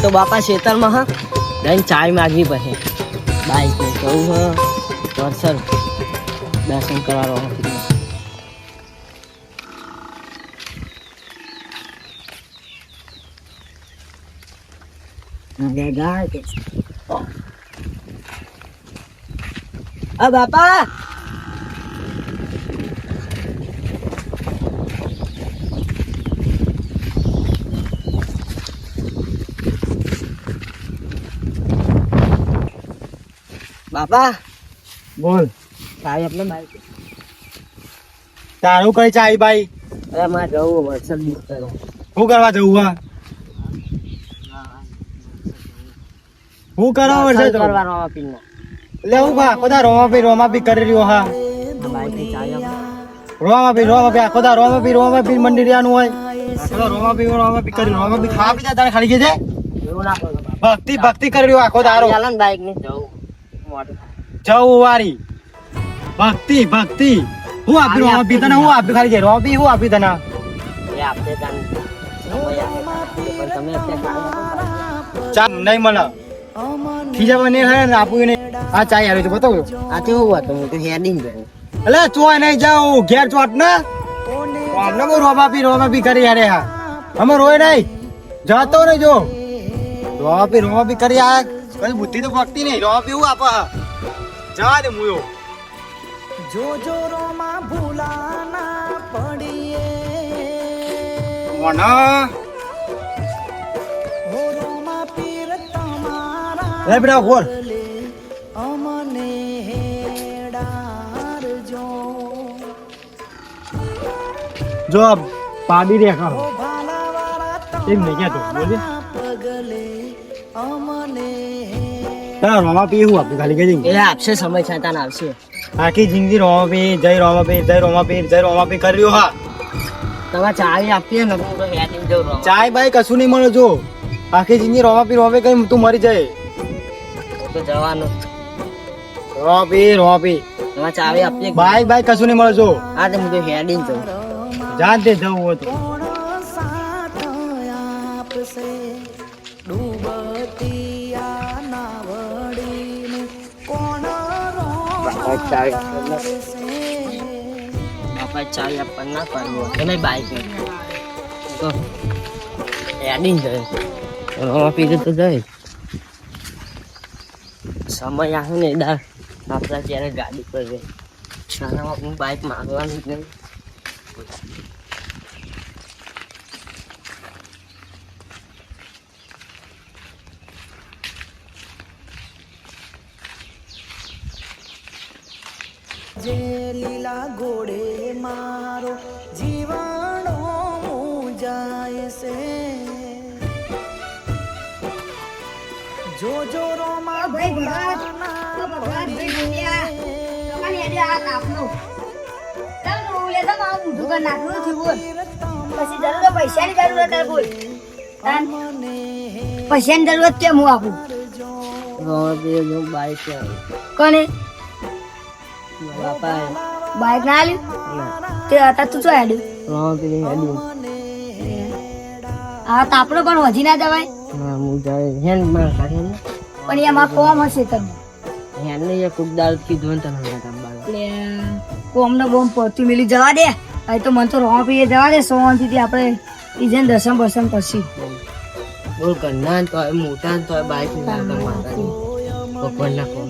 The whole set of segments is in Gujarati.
તો બાપા ખેતરમાં હા જઈને ચાય માગવી પડે બાઈક ને જવું હા વરસર દર્શન કરવાનો બાપા બાપા બોલ ચાય આપણે બાઈક તારું કઈ ચાય ભાઈ અરે મારે જવું વરસાદ બુક કરો શું કરવા જવું હા શું કરવા વરસાદ કરવાનો પીનો એટલે હું આખો દા રોમા પી કરી રહ્યો હા બાઈક ની ચાય રોમા પી આખો દા રોમા પી મંડી રહ્યાનું હોય રોમા પી કરી રોમા પી ખાવા પીતા તારે ખાલી છે એવું ના કરો ભક્તિ કરી રહ્યો આખો દારો ચાલો ને બાઈક ની જવું મોટું જવું વારી ભક્તિ હું આપી રોમા પી તને હું આપી ખાલી છે રોમા પી હું આપી તને એ આપણે તને સમય આપે પણ તમે અત્યારે ચા નહીં મને ખીજા બને ને આપું ને આ ચાય આવ્યો છે બતાવો આ તો એવું હતું હું તો હેડિંગ કર્યું એટલે ચોય નહીં જાઉં ઘેર ચોટ ને અમને બહુ રોમા પી કરી યાર હા અમે રોય નહીં જતો નહીં જો રોમા પી કરી આ કઈ બુદ્ધિ તો ભક્તિ નહીં રોમા પી હું આપા જવા દે મુયો જો રોમા ભૂલાના પડીએ મોના હો રોમા પીર તમારા લે બેટા બોલ અમને ડારજો જો પાડી રેખા ઓ ભાલાવાળા એમ નહીં કહેતો બોલજે પગલે અમને તારા રોમા પી હું આપી ખાલી કહી એ આપશે સમય છતાં આવશે આખી જિંદગી રોમા પી જય રોમા પી કરી રહ્યો હા તમે ચાય આપીએ ને તો હું તો હેડિંગ જવું રહું ચાય બાય કશું નહીં મળે જો આખી જિંદગી રોમા પી કઈ તું મરી જાય તો જવાનું રોમા પી તમે ચાવી આપીએ બાય કશું નહીં મળે જો હા તો હું તો હેડિંગ જવું જાન તે જવું હોય તો કોણ સાથ આપશે ડૂબતી આ નાવડીને કોણ બાપા ચાવી રોશે બાપા ચાવી આપવા ના પાડવું એને બાઈક તો હેડિંગ જાય રોમા પીધું તો જાય સમય આવે ને દાર આપણા ત્યારે ગાડી પર જાય શાળામાં આપણું બાઈક માંગવાનું જ નહીં જે લીલા ઘોડે મારો જીવાણો જાય છે જો રોમા પૈસાની જરૂરત કેમ હું આપું રોમા પીધું બાઈક કોને બાપા બાઈક ના આલ્યું તે હતા તું શું હેડ્યું રોમા પીધું હેડિંગ આ તાપડો પણ વધી ના જવાય હા હું જાય હેન માર કાઢે ને પણ એમાં કોમ હશે તમે હેન ને એક કુકદાર કીધું ને તને કામ એટલે કોમ નો બોમ પડતી મિલી જવા દે હવે તો મને તો રોવા પીએ જવા દે સોવાનથી આપણે ઈજન દર્શન પછી બોલ કરના તો મોટા તો બાઈક ના માતાજી ભગવાનના કોમ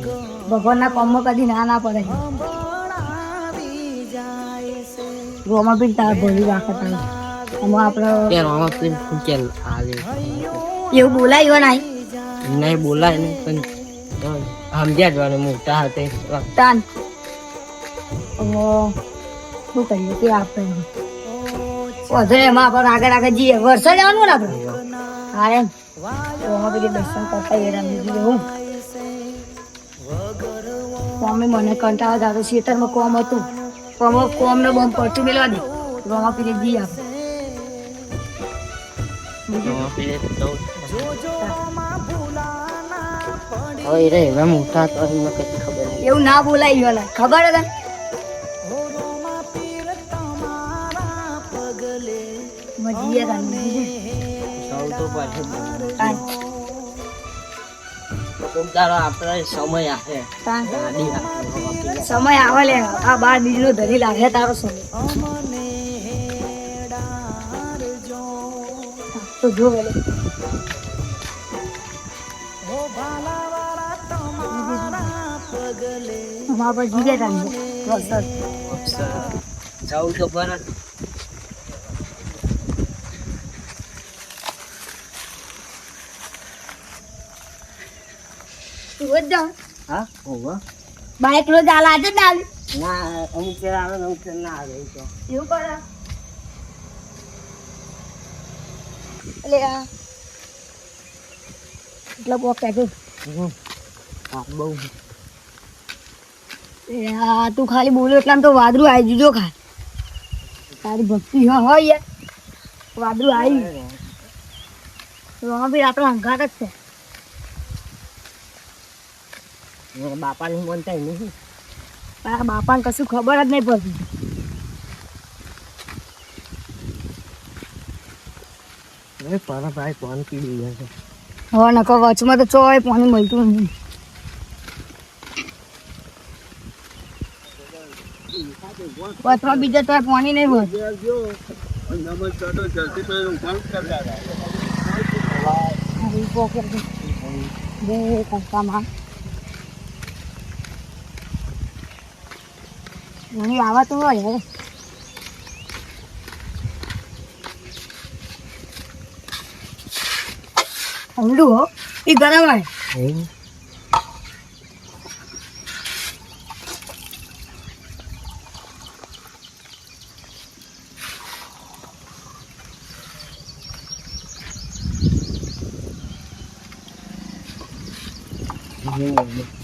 ભગવાનના કોમમાં કદી ના પડે રોમાં બી તાર ભરી રાખત આમાં આપણે કે રોમા પીન કે આલે એવું બોલાય નહીં નહીં બોલાય ને પણ સમજ્યા જવાનું મોટા હાથે તાન શું કરીએ તે આપણે વધુ એમાં આપણે આગળ જઈએ વર્ષો જવાનું ને આપણે હા એમ રોમાં બી દર્શન કરતા એડા બીજું હું કોમે મને કંટાળો જાતો ખેતરમાં કોમ હતું કોમ ને બોમ પડતું મેળવા દે રોમા પીને જઈએ આપણે રોમા પીને તો હવે રે એવા મોટા તો એમને કઈ ખબર નહીં એવું ના બોલાય ગયો ખબર હતા મજીએ સૌ તો પાછળ કોક દાડો આપણે સમય આપે તાન ગાડી આપે સમય આવે લે આ 12 બીજનો ધરી લાગે તારો સમય અમને ડારજો તો જો વેલે ઓ ભાલાવાળા તમારા પગલે અમાર પર જીગે તાન વરસાદ જાઉં તો પરત રોજ જાઉં હા હોવા બાઈક રોજ આલા આજે જ ના આવી ના અમુક ફેર આવે ને અમુક ફેર ના આવે એ તો એવું કરે એટલે એટલા પોક કે હા બહુ તું ખાલી બોલો એટલામાં તો વાદળું આવી જજો ખા તારી ભક્તિ હોય યાર વાદળું આવી તો બી આપણો અંગાત જ છે બાપાનું મન થાય નહીં તારા બાપાને કશું ખબર જ નહીં પડતી પર ભાઈ ફોન પીડી ગયા છે હવે નકો વચમાં તો ચોય પાણી મળતું નહીં વચમાં બીજા તો પાણી નહીં હોય બે કંકામાં નહીં આવા તો હોય હવે ઠંડુ હો એ ગરમ હોય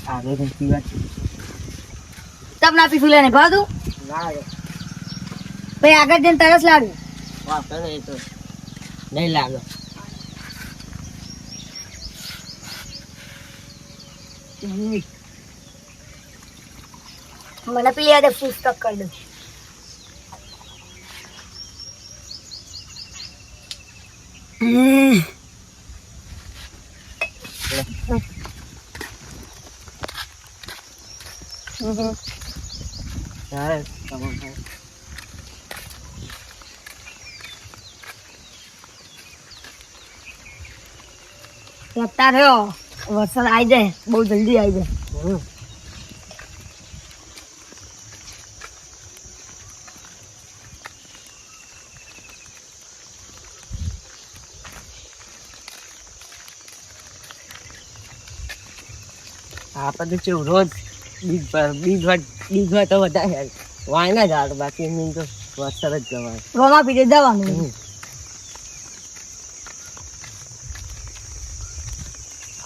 આગળ નથી વાત તબ ના પીશું લેને ભાવ ના ભાઈ આગળ જઈને તરસ લાગે વાપરે એ તો નહીં લાગે મને પેલી યાદ પુસ્તક કરી દઉં ત્યારે તમારે ભાઈ અત્યારે થયો વરસાદ આવી જાય બહુ જલ્દી આવી જાય આપણે તો કેવું રોજ બીજ હોય તો વધારે વાય ના જાડ બાકી એમની તો વરસાદ જ જવાય રોમા પીડે જવાનું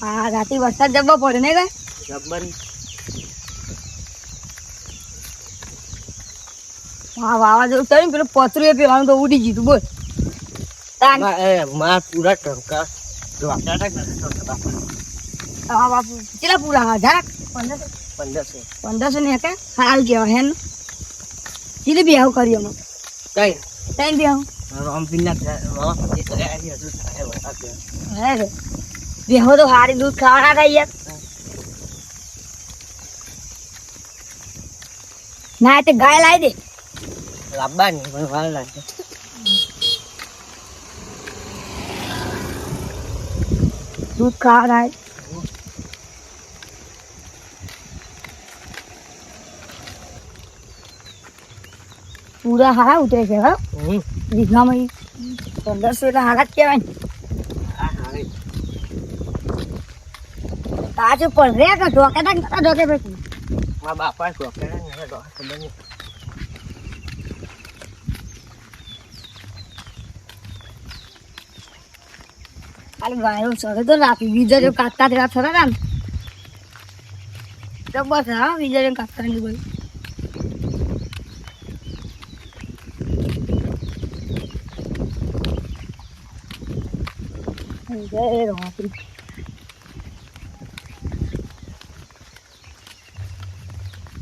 હા રાતે વરસાદ જવો પડે ને કઈ જબ્બર હા વાવાઝોડું થયું ને પેલું પતરું એ પીવાનું તો ઉડી ગયું બોલ તાન માં પૂરા ટંકા હા બાપુ કેટલા પૂરા હા જરાક 1500 1500 ને કે સારું કહેવાય હે ને કેટલી બેહુ કરી અમે કઈ ત્રણ બેહુ રોમપીના હે રે બેહુ તો હારી દૂધ ખાવાના હતા યાર ના તે ગાય લાવી દે લાવવાની પણ વાર લાગે દૂધ ખાવાના પૂરા હારા ઉતરે છે હા વીઘામાં 1500 એટલે હારા જ કહેવાય ને તાજુ પણ રે કે ઢોકે ના ઢોકે બેઠું મારા બાપા ખબર નહીં ખાલી વાયરો ચડે તો રાખી બીજા જો કાઢતા તેવા થરા ને તો બસ હા બીજા જો કાઢતા નહીં બોલ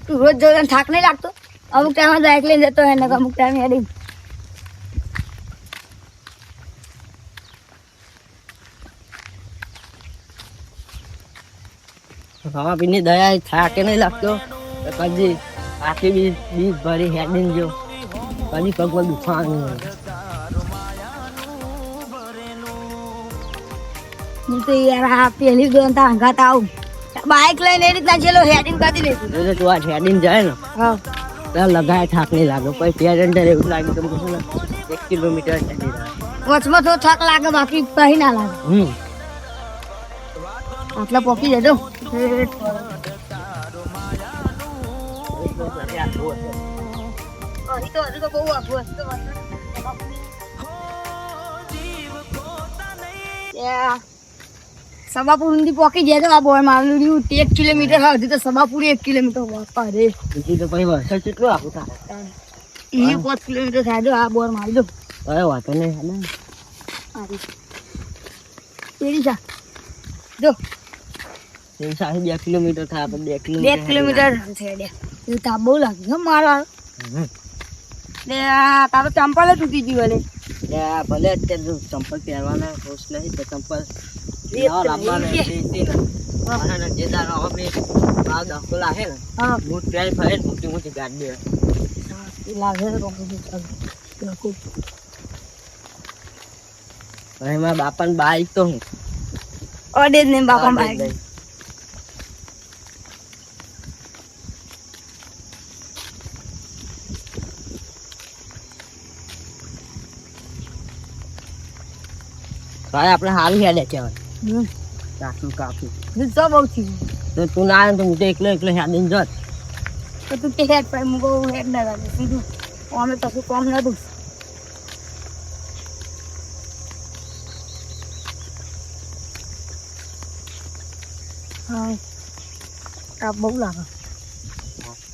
તું રોજ જો થાક નહીં લાગતો અમુક ટાઈમ બાઈક લઈને જતો હોય ને અમુક ટાઈમ હેડી રમાપીની દયા થાકે નહીં લાગતો તો કદી આખી બીજ ભરી હેડીને જો કદી પગમાં દુખાવાનું નહીં. હું તો યાર આ પહેલી ગયો તા હંગાત આવું બાઇક લઈને એ રીતના ચેલો હેડિંગ કરી લેતું. એટલે તું આ હેડીને જાય ને હા ત્યાં લગાય થાક નહીં લાગે પછી પેરેન્ટર એવું લાગે તમે કહો ને 1 કિલોમીટર ચડી રહ્યા. વચમાં તો થાક લાગે બાકી કઈ ના લાગે. આટલા પોકી જજો. અહીં તો હજુ તો બહુ આઘું હશે તો સભાપુર સુધી પોકી જાય તો આ બોર મારું 1 કિલોમીટર હજુ તો સભાપુર 1 કિલોમીટર બાપા રે બીજી તો પછી વરસાદ કેટલું આખું થાય એ 5 કિલોમીટર થાય જો આ બોર મારી દો. હવે વાતો નહીં પેલી જા જો 2 કિલોમીટર થાય આપણે 2 2 કિલોમીટર છે એ તાપ બહુ લાગે છે મારા ને તારો ચંપલ જ તૂટી ગયું ભલે ભલે અત્યારે ચંપલ પહેરવાના ખુશ નહીં તો ચંપલ લાવવાના જે દારો અમે દખો લાગે ને હા બૂટ પહેરી ફરે મોટી મોટી ગાડી લાગે મારા બાપાને બાઈક તો હું ઓડે જ ને બાપા બાઈક ભાઈ આપણે હાલ હેડે છે કાકું કાકું તો બહુ થી તો તું ના આવે તો હું તો એકલો હેડીને જોત તો તું કે હેડ પર મુકો હેડ ના લાગે સીધું અમે તો કોમ ન દઉં હા તાપ બહુ લાગે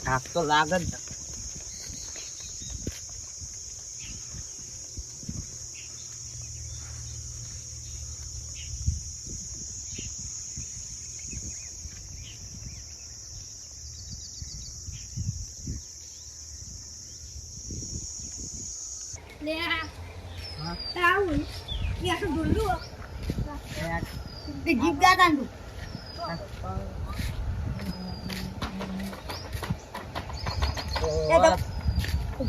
થાક તો લાગે જ લે હા તાવું યા તો દુલ્લુ તે જીપ ગાતા તું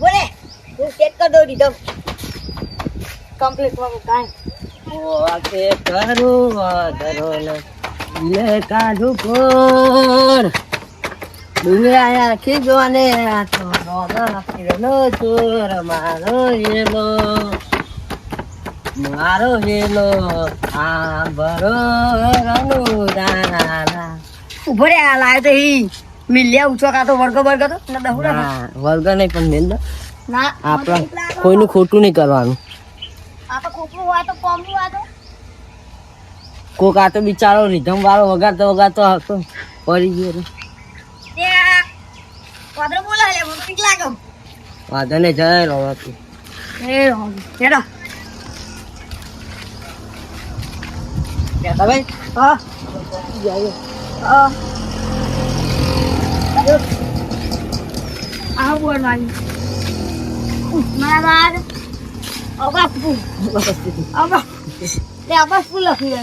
બોલે હું સેટ કર દો દીધો કમ્પ્લીટ માં કાઈ ઓકે કરું ધરો લે કાઢું કોર દુનિયા આખી જોને આ તો નો ચોર મારો હેલો આ બરો દાના ઉભો રે આ લાયો તો ઈ મિલ્યા ઊંચો કાતો વર્ગો તો ના દહુડા વર્ગ નહીં પણ મેલ ના આપણા કોઈનું ખોટું નહીં કરવાનું. આ તો ખોટું હોય તો કોમનું આ તો કોક આ તો બિચારો રીધમ વાળો વગાડતો હતો પડી ગયો રે. તે પાદર બોલા લે મને બીક લાગે વાંધો નહીં જય રોવાથી એ હેડા કેતા ભાઈ હા હા આ બોલ મારી ઉસ્માનાબાદ અબાસપુર અબા લે અબાસપુર લખી દે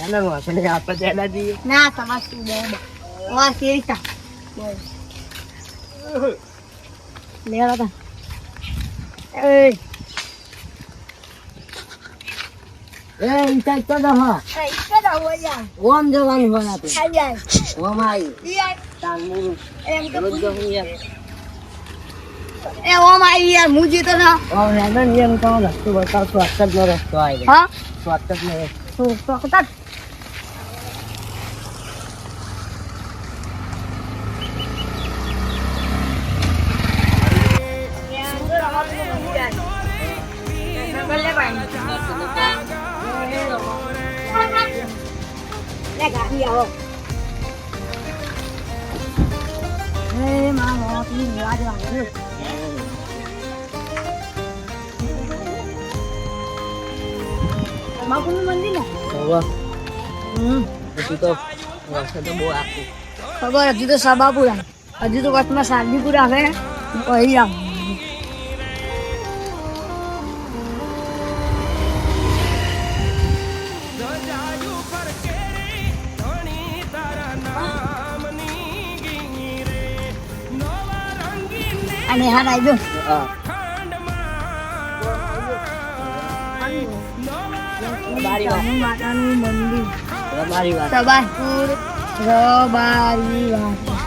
એને વાંચો નહીં આપણે ચેડા જઈએ ના સમાજતું દે વા શેરીતા લે રાતા એ ઇન્ચાર્જ તો દો હા ઇકે દા હોયા ઓમ જવાનું હોય આપણે આયા ઓમ આવી યાર તાનમું એમ તો રોજ જવું યાર એ ઓમ આવી યાર મુજી તો ના ઓમ હેડો ને એમ કહો રસ્તો બતાવ શોર્ટકટ નો રસ્તો આવી હા શોર્ટકટ નો રસ્તો તો કતા ગાડી આવો હે મામા તી રાજ વાંગે બાપુનું મંદિર ને હોવા પછી તો વરસાદ તો બહુ આખું ખબર હજુ તો સભાપુર હજુ તો વચમાં સાલજીપુર આવે પછી આવ ને હા આવજો હા રબારી વાત માતાનું મંદિર રબારી વાત સબાસપુર રબારી વાત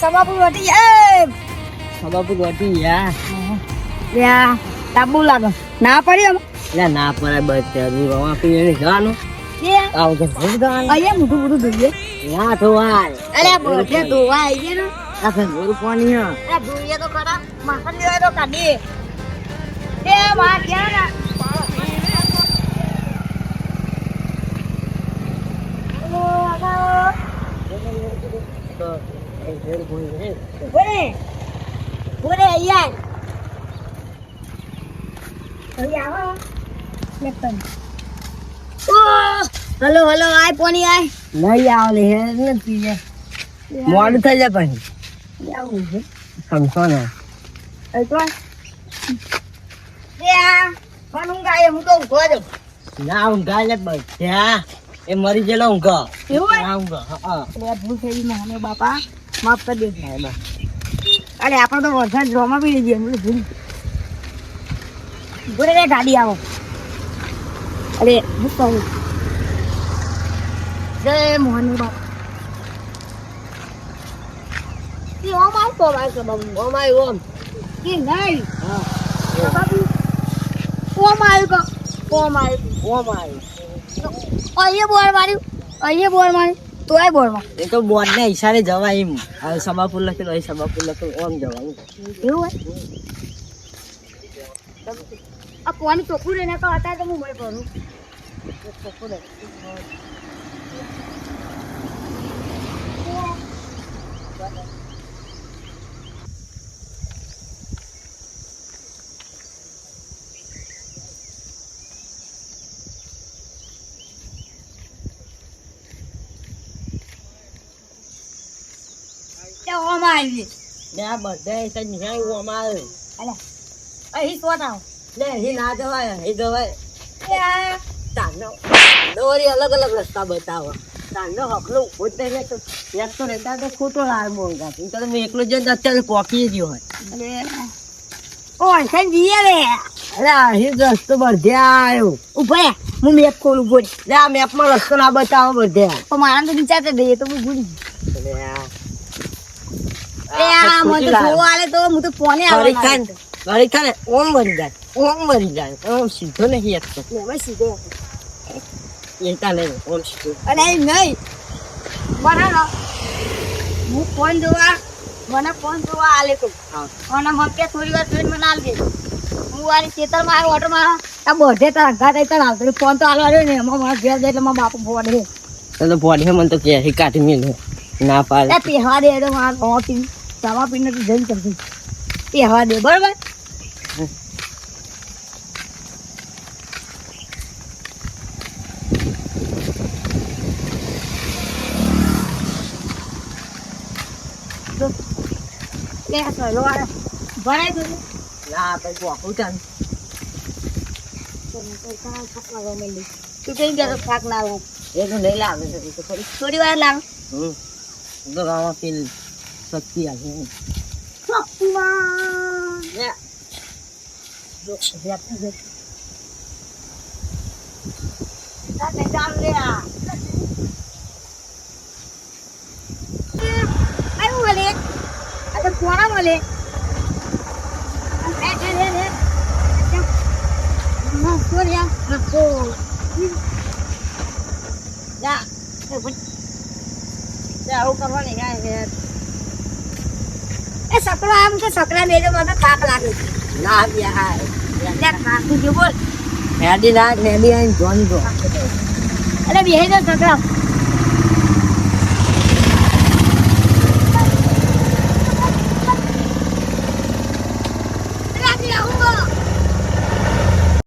સબાપુર વટી જાય સબાપુર વટી યા યા તાબુ લાગે ના પડી અમે એટલે ના પડે બધે રવા પીને જવાનું આવું તો ભૂલ જવાનું અહીંયા મોટું મોટું જોઈએ ના ધોવાય અરે બધે ધોવા આવી ગયા ને આ ઘર પાણી હા અરે જોઈએ તો ખરા માખણ લેવાય તો કાઢીએ એ માં ક્યાં ના બોલે બોલે યાર હલો હલો આય પોની આય નહીં આવે હે નથી મોડું થઈ જાય પછી આવું છે સમજો ને હું તો ઊંઘવા જાઉં ના ઊંઘા લે બધા એ મરી ગયેલો ઊંઘા એવું હોય? ના ઊંઘા હા અરે ભૂલ થઈ ગઈ મને બાપા માફ કરી દે અરે આપણે તો વરસાદ ડ્રોમાં બી જઈએ ભૂલ બોલે રે ગાડી આવો અરે હું કહું જય મોહન બાપા ઓમ આવતો ભાઈ બાબુ ઓમ આય ઓમ કે નહીં હા બાબુ ઓમ આવ્યું કો ઓમ આવ્યું ઓમ આય અહીંયા બોર માર્યું અહીંયા બોર માર્યું તોય બોર માર એ તો બોર્ડ ને ઈશારે જવાય એમ હવે સબાપુર લખેલું અહીં સબાપુર લખેલું ઓમ જવાનું એવું હોય આ કોની ચોખ્ખું રહીને તો અત્યારે તો હું મળી કરું ચોખ્ખું રહે ઓમ આવી ને આ બધા એ નિહાળ ઓમ આવે અલે અહીં સ્વત આવો ને અહીં ના જવાય અહીં જવાય એ તાનો દોરી અલગ અલગ રસ્તા બતાવો તાનો હકલો ઉભો જ નહીં રહેતો એક તો રહેતા તો ખોટો લાલ મોંઘા તો તમે એકલો જ અત્યારે પોકી ગયો હોય અરે ઓય સન જીએ રે અરે અહીં જ રસ્તો બધે આવ્યો ઉભા હું મેપ ખોલું બોલ લે આ મેપમાં રસ્તો ના બતાવો બધે તો મારા તો વિચારતે દઈએ તો હું ભૂલી એ આ મને તો જોવા આલે તો હું તો ફોને ઘરે ખાને ઓમ મરી જાય ઓમ સીધો નહીં એકતો સીધો ચિંતા નહીં ઓમ સીધો અરે નહીં બરાબર હું ફોન જોવા મને ફોન જોવા આલે તો હા અને મને કે થોડી વાર ફ્રેન્ડ મને આલ દે હું વારી ખેતર માં ઓટો માં આ બધે તાર ઘા તઈ તણ આવતો ફોન તો આલવા રહ્યો ને એમાં મારા ઘેર જાય એટલે મારા બાપુ ફોન હે તો બોડી મને તો કે કાઢી મેલો ના પાડે એ પહેવા દે તો મારા ઓટી સાવા પીને તો જઈ કરતી પહેવા દે બરાબર લે સલો આ ભરાઈ દો ના પછી વાપરું ચાલ તું કઈ ગયા થાક ના લાવ એ તો નહીં લાવે છે તો ખરી થોડી વાર લાવ તો ગાવા પીલ શક્તિ આવે લે કોણા મળે આવું કરવાની કાંઈ એ સકરો આમ કે સકરા મેજો મને થાક લાગે ના યાર થાકું જો બોલ હેડી ના હેડી આઈને જોન જો અરે બેહી જો સકરા